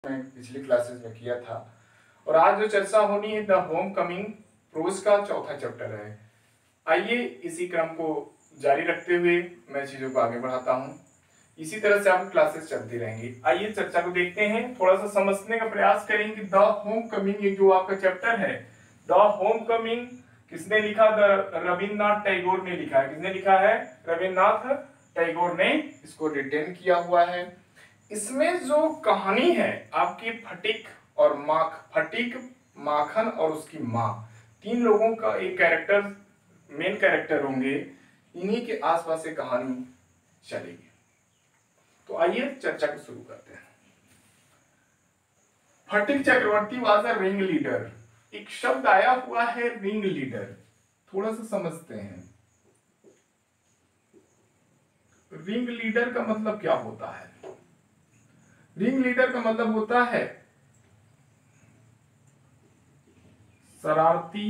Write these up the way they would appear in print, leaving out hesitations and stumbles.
मैं पिछली क्लासेस में किया था। और आज जो चर्चा होनी है द होम कमिंग प्रोज का चौथा चैप्टर है। आइए इसी क्रम को जारी रखते हुए मैं चीजों को आगे बढ़ाता हूँ। इसी तरह से आपकी क्लासेस चलती रहेंगी। आइए चर्चा को देखते हैं, थोड़ा सा समझने का प्रयास करेंगे। द होम कमिंग ये जो आपका चैप्टर है, द होम कमिंग किसने लिखा? रविन्द्रनाथ टैगोर ने लिखा है। किसने लिखा है? रविन्द्रनाथ टैगोर ने इसको रिटेन किया हुआ है। इसमें जो कहानी है आपकी फटिक और फटिक, माखन और उसकी माँ, तीन लोगों का एक कैरेक्टर, मेन कैरेक्टर होंगे। इन्हीं के आसपास से कहानी चलेगी। तो आइए चर्चा को शुरू करते हैं। फटिक चक्रवर्ती वाज अ रिंग लीडर। एक शब्द आया हुआ है रिंग लीडर, थोड़ा सा समझते हैं। रिंग लीडर का मतलब क्या होता है? रिंग लीडर का मतलब होता है शरारती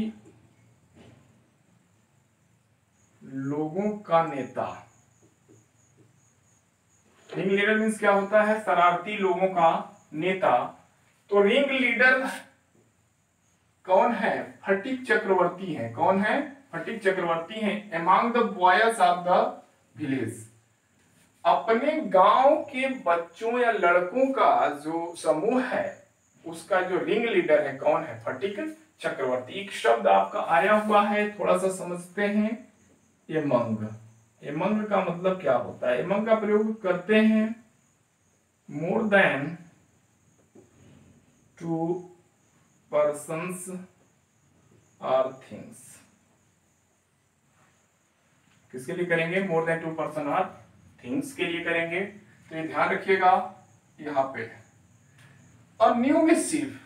लोगों का नेता। रिंग लीडर मीन्स क्या होता है? शरारती लोगों का नेता। तो रिंग लीडर कौन है? फटिक चक्रवर्ती है। कौन है? फटिक चक्रवर्ती है। Among the boys of the village, अपने गांव के बच्चों या लड़कों का जो समूह है उसका जो रिंग लीडर है कौन है? फटिक चक्रवर्ती। एक शब्द आपका आया हुआ है, थोड़ा सा समझते हैं। एमंग, एमंग का मतलब क्या होता है? एमंग का प्रयोग करते हैं मोर देन टू पर्सन्स और थिंग्स। किसके लिए करेंगे? मोर देन टू पर्सन और थिंग्स के लिए करेंगे। तो ये ध्यान रखिएगा यहाँ पे। और न्यू मिस्चीफ,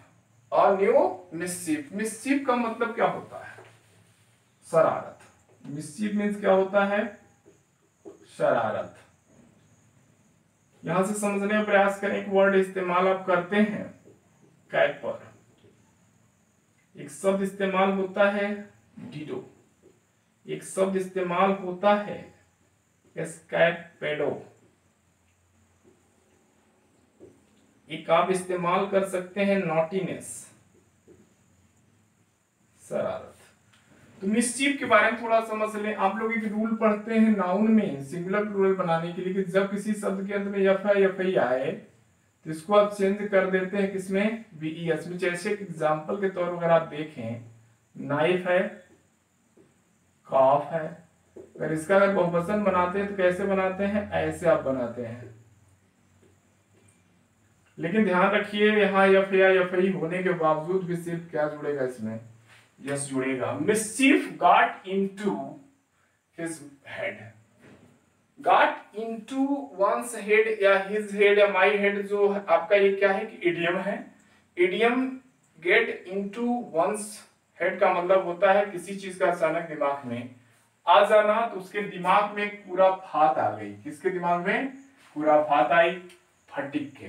और न्यू मिस्चीफ, मिस्चीफ का मतलब क्या होता है? शरारत। मिस्चीफ मीन्स क्या होता है? शरारत। यहां से समझने का प्रयास करें। एक वर्ड इस्तेमाल आप करते हैं कैट पर, एक शब्द इस्तेमाल होता है डिडो, एक शब्द इस्तेमाल होता है एस्कैपेडो, एक आप इस्तेमाल कर सकते हैं नॉटीनेस, शरारत। तो मिस्चीफ के बारे में थोड़ा समझ लें। आप लोग एक रूल पढ़ते हैं नाउन में सिंगुलर प्लूरल बनाने के लिए कि जब किसी शब्द के अंत में एफ आई आए तो इसको आप चेंज कर देते हैं किसमें? वीईएस में। जैसे एग्जांपल के तौर पर अगर आप देखें, नाइफ है, कॉफ है, अगर इसका अगर बहुवचन बनाते हैं तो कैसे बनाते हैं? ऐसे आप बनाते हैं। लेकिन ध्यान रखिए यहाँ एफ आई होने के बावजूद भी सिर्फ क्या जुड़ेगा इसमें? यस जुड़ेगा। Mischief got into his head, got into once head या हिज हेड या माय हेड, जो आपका ये क्या है कि इडियम है। Idiom get into once head का मतलब होता है किसी चीज का अचानक दिमाग में आ जाना। तो उसके दिमाग में पूरा फात आ गई। किसके दिमाग में पूरा फात आई? फटिक के।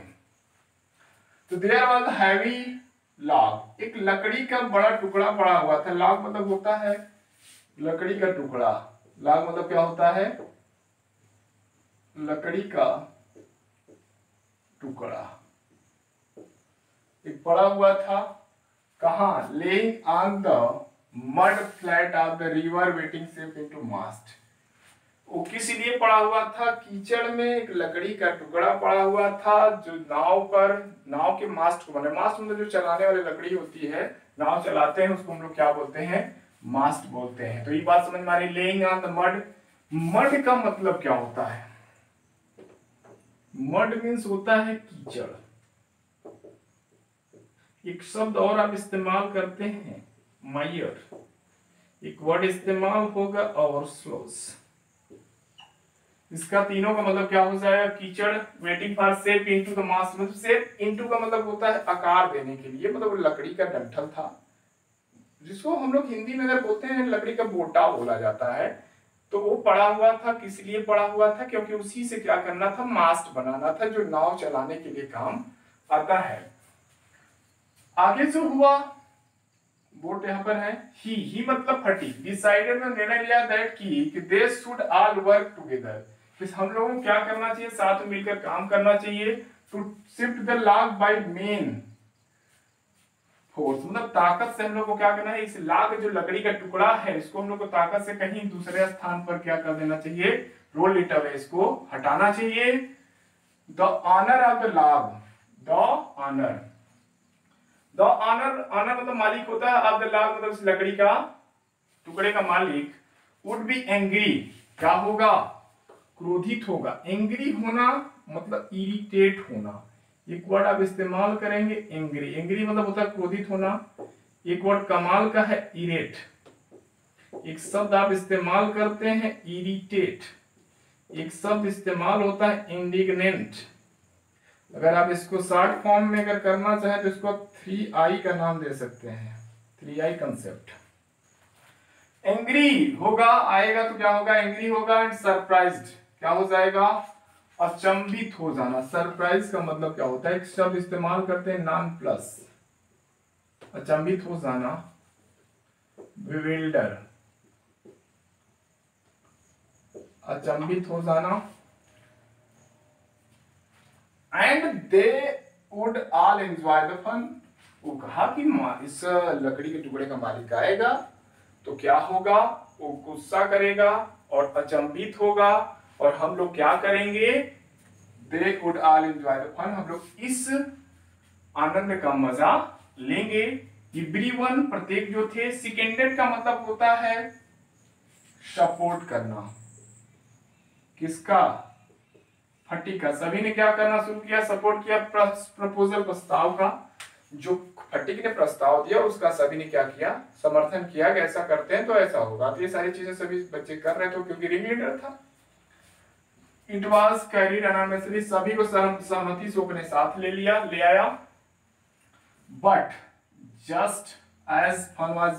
तो देयर वाज हैवी लॉग, एक लकड़ी का बड़ा टुकड़ा पड़ा हुआ था। लॉग मतलब होता है लकड़ी का टुकड़ा। लॉग मतलब क्या होता है? लकड़ी का टुकड़ा एक पड़ा हुआ था। कहा? Lying on the mud flat of the river waiting safe into mast. वो किस लिए पड़ा हुआ था? कीचड़ में एक लकड़ी का टुकड़ा पड़ा हुआ था जो नाव पर, नाव के मास्ट को बने, मास्ट मतलब जो चलाने वाली लकड़ी होती है, नाव चलाते हैं उसको हम लोग क्या बोलते हैं? मास्ट बोलते हैं। तो ये बात समझ में आ रही? Laying on the mud. Mud का मतलब क्या होता है? मड मीन्स होता है कीचड़। एक शब्द और आप इस्तेमाल करते हैं मायर, एक वर्ड इस्तेमाल होगा ओवरफ्लोस। इसका तीनों का मतलब क्या हो जाएगा? कीचड़, waiting for shape into the mass. मतलब शेप इनटू का मतलब होता है आकार देने के लिए, मतलब लकड़ी का डंठल था जिसको हम लोग हिंदी में अगर बोलते हैं लकड़ी का बोटा बोला जाता है। तो वो पड़ा हुआ था, किस लिए पड़ा हुआ था? क्योंकि उसी से क्या करना था? मास्ट बनाना था जो नाव चलाने के लिए काम आता है। आगे जो हुआ बोट यहाँ पर है। ही मतलब फटिक डिसाइडेड में निर्णय लिया दैट कि they should all work together, हम लोगों को क्या करना चाहिए? साथ में मिलकर काम करना चाहिए। To shift the log by main force, मतलब ताकत से हम लोग को क्या करना है, इस लॉग जो लकड़ी का टुकड़ा है इसको हम लोग को ताकत से कहीं दूसरे स्थान पर क्या कर देना चाहिए, रोल इट अवे, इसको हटाना चाहिए। The honour of the log, the honour, the honour, honour मतलब मालिक होता है, ऑफ द लॉग मतलब इस लकड़ी का टुकड़े का मालिक, वुड बी एंग्री, क्या होगा, क्रोधित होगा। एंग्री होना मतलब इरिटेट होना, एक वर्ड आप इस्तेमाल करेंगे एंग्री, एंग्री मतलब होता है क्रोधित होना। एक वर्ड कमाल का है इरेट, एक शब्द आप इस्तेमाल करते हैं इरिटेट, एक शब्द इस्तेमाल होता है इंडिग्नेंट। अगर आप इसको शॉर्ट फॉर्म में अगर करना चाहें तो इसको 3I का नाम दे सकते हैं, 3I कंसेप्ट। एंग्री होगा, आएगा तो क्या होगा, एंग्री होगा। एंड सरप्राइज्ड, क्या हो जाएगा, अचंभित हो जाना। सरप्राइज का मतलब क्या होता है, एक शब्द इस्तेमाल करते हैं नॉन प्लस, अचंभित हो जाना, विविल्डर, अचंभित हो जाना। And they would all enjoy the fun, वो कहा कि इस लकड़ी के टुकड़े का मालिक आएगा तो क्या होगा, वो गुस्सा करेगा और अचंभित होगा, और हम लोग क्या करेंगे, they would all enjoy the fun, हम लोग इस आनंद का मजा लेंगे। एवरीवन, प्रत्येक जो थे। सेकेंडेड का मतलब होता है सपोर्ट करना, किसका, फटिक का। सभी ने क्या करना शुरू किया, सपोर्ट किया प्रपोजल, प्रस्ताव का। जो फटिक ने प्रस्ताव दिया उसका सभी ने क्या किया, समर्थन किया कि ऐसा करते हैं तो ऐसा होगा। तो ये सारी चीजें सभी बच्चे कर रहे थे क्योंकि रिंग लीडर था। इट वॉज कैरीड अनॉनिमसली, सभी को सहमति से अपने साथ ले आया। But just as fun was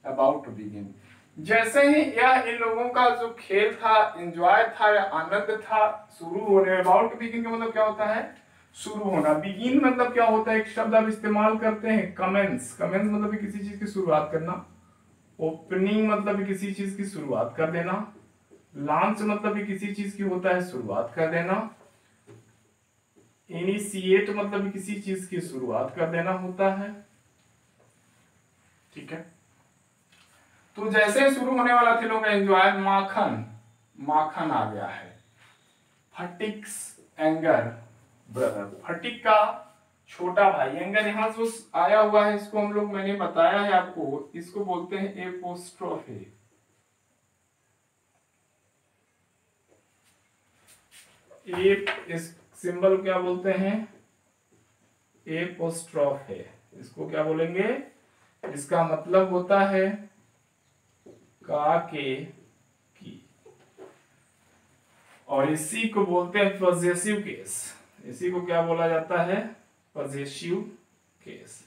about to begin, जैसे ही यह इन लोगों का जो खेल था, एंजॉय था या आनंद था, शुरू होने, अबाउट टू बिगिन का मतलब क्या होता है, शुरू होना। बिगिन मतलब क्या होता है, एक शब्द आप इस्तेमाल करते हैं कमेंस, कमेंस मतलब किसी चीज की शुरुआत करना। ओपनिंग मतलब किसी चीज की शुरुआत कर देना। लॉन्च मतलब किसी चीज की होता है शुरुआत कर देना। इनिशिएट मतलब किसी चीज की शुरुआत कर देना होता है, ठीक है। तो जैसे शुरू होने वाला थे लोग एंजॉय, माखन, माखन आ गया है। फटिक्स एंगर ब्रदर, फटिक का छोटा भाई, एंगर यहां से आया हुआ है, इसको हम लोग, मैंने बताया है आपको, इसको बोलते हैं एपोस्ट्रोफे। इस सिंबल क्या बोलते हैं, एपोस्ट्रोफे, इसको क्या बोलेंगे, इसका मतलब होता है का के की, और इसी को बोलते हैं पॉजेसिव केस। इसी को क्या बोला जाता है, पॉजेसिव केस।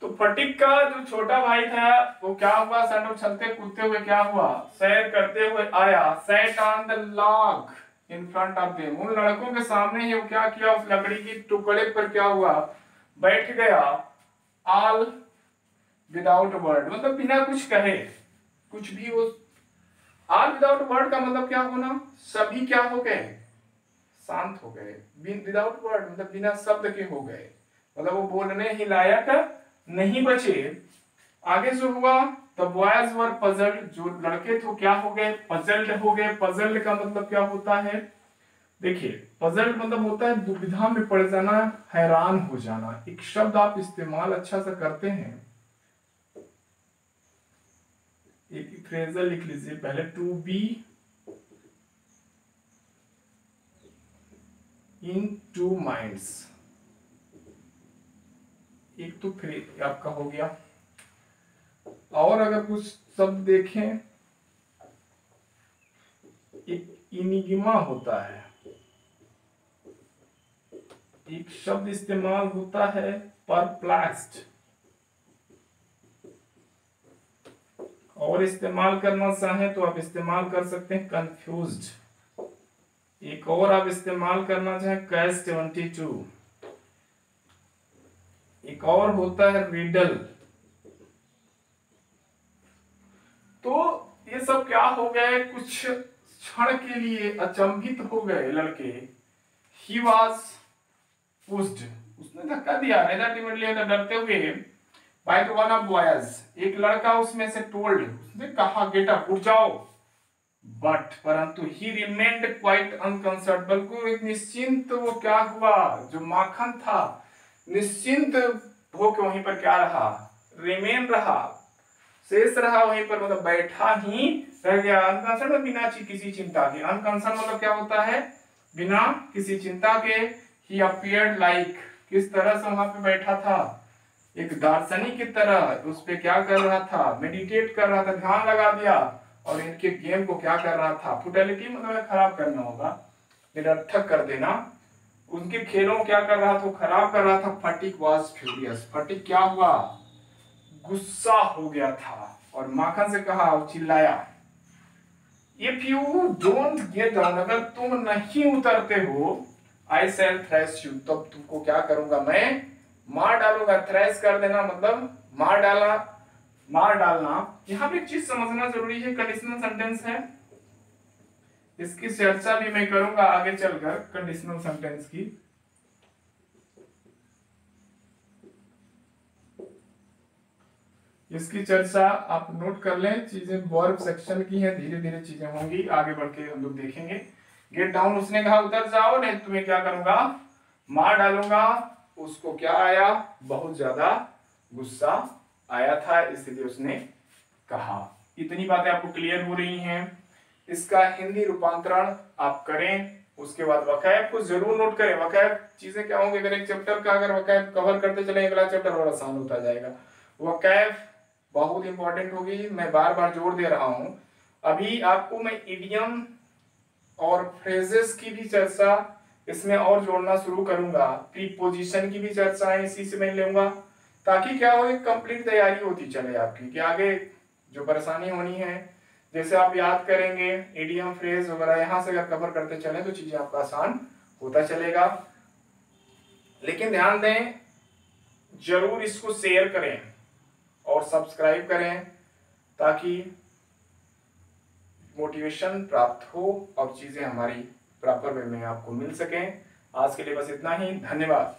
तो फटिक का जो छोटा भाई था वो क्या हुआ, सैंडो चलते कूदते हुए क्या हुआ, सैर करते हुए आया। Sat on the log in front of them, उन लड़कों के सामने ही वो क्या किया, उस लकड़ी की टुकड़े पर क्या हुआ, बैठ गया। ऑल विदाउट वर्ड मतलब बिना कुछ कहे, कुछ भी वो, ऑल विदाउट वर्ड का मतलब क्या होना, सभी क्या हो गए, शांत हो गए। विदाउट वर्ड मतलब बिना शब्द के हो गए, मतलब वो बोलने ही लायक नहीं बचे। आगे जो हुआ, द बॉयज वर पजल्ड, जो लड़के थे क्या हो गए, पजल्ड हो गए। पजल्ड का मतलब क्या होता है, देखिए पजल्ड मतलब होता है दुविधा में पड़ जाना, हैरान हो जाना। एक शब्द आप इस्तेमाल अच्छा सा करते हैं, एक फ्रेजल लिख लीजिए पहले, to be in two minds, एक तो फिर आपका हो गया। और अगर कुछ शब्द देखें, एक इनिग्मा होता है, एक शब्द इस्तेमाल होता है परप्लेक्स्ड, और इस्तेमाल करना चाहें तो आप इस्तेमाल कर सकते हैं कंफ्यूज्ड। एक और आप इस्तेमाल करना चाहें कैश 72, एक और होता है रिडल। तो ये सब क्या हो गए, कुछ क्षण के लिए अचंभित हो गए लड़के। ही वॉज पुश्ड, उसने धक्का दिया, रेलेटिवली डरते हुए, by the one of boys, एक लड़का उसमें से टोल्ड, उसने कहा गेट अप, उठ जाओ, बट परंतु ही रिमेन्ड क्वाइट अनकंसर्न, बल्कि एक निश्चिंत, वो क्या हुआ, जो माखन था निश्चिंत होकर वहीं पर क्या रहा, रिमेन रहा, शेष रहा वहीं पर, मतलब बैठा ही रह गया, अनकंसर्न, बिना किसी चिंता के, अनकंसर्न मतलब क्या होता है, बिना किसी चिंता के, ही अपीयर्ड लाइक, किस तरह से वहां पे बैठा था, एक दार्शनिक की तरह, उस पे क्या कर रहा था, मेडिटेट कर रहा था, ध्यान लगा दिया, और इनके गेम को क्या कर रहा था, फुटिलिटी मतलब खराब करना होगा, निरर्थक कर देना, उनके खेलों क्या कर रहा था, खराब कर रहा था। फटिक वाज फ्यूरियस, फटिक क्या हुआ, गुस्सा हो गया था, और माखन से कहा, चिल्लाया, if you don't get down, अगर तुम नहीं उतरते हो, आई शैल थ्रैश यू, तब तुमको क्या करूंगा, मैं मार डालूंगा, थ्रैश कर देना मतलब मार डाला, मार डालना। यहाँ पे एक चीज समझना जरूरी है, कंडीशनल सेंटेंस है, इसकी चर्चा भी मैं करूंगा आगे चलकर, कंडीशनल सेंटेंस की। इसकी चर्चा आप नोट कर लें, चीजें वर्ब सेक्शन की हैं, धीरे धीरे चीजें होंगी, आगे बढ़ के हम लोग देखेंगे। गेट डाउन, उसने कहा उतर जाओ, नहीं तुम्हें क्या करूंगा, मार डालूंगा। उसको क्या आया, बहुत ज्यादा गुस्सा आया था, इसलिए उसने कहा। इतनी बातें आपको क्लियर हो रही हैं। इसका हिंदी रूपांतरण आप करें, उसके बाद वकैब को जरूर नोट करें। वकैब चीजें क्या होंगी, अगर एक चैप्टर का अगर वकैब कवर करते चले, अगला चैप्टर और आसान होता जाएगा। वकैब बहुत इंपॉर्टेंट होगी, मैं बार बार जोर दे रहा हूं। अभी आपको मैं इडियम और फ्रेजेस की भी चर्चा इसमें और जोड़ना शुरू करूंगा, प्रीपोजिशन की भी चर्चा है इसी से मैं लूंगा, ताकि क्या हो, एक कंप्लीट तैयारी होती चले आपकी, कि आगे जो परेशानी होनी है, जैसे आप याद करेंगे इडियम फ्रेज वगैरह, यहां से अगर कवर करते चले तो चीजें आपका आसान होता चलेगा। लेकिन ध्यान दें, जरूर इसको शेयर करें और सब्सक्राइब करें, ताकि मोटिवेशन प्राप्त हो और चीजें हमारी प्रॉपर वे में आपको मिल सकें। आज के लिए बस इतना ही, धन्यवाद।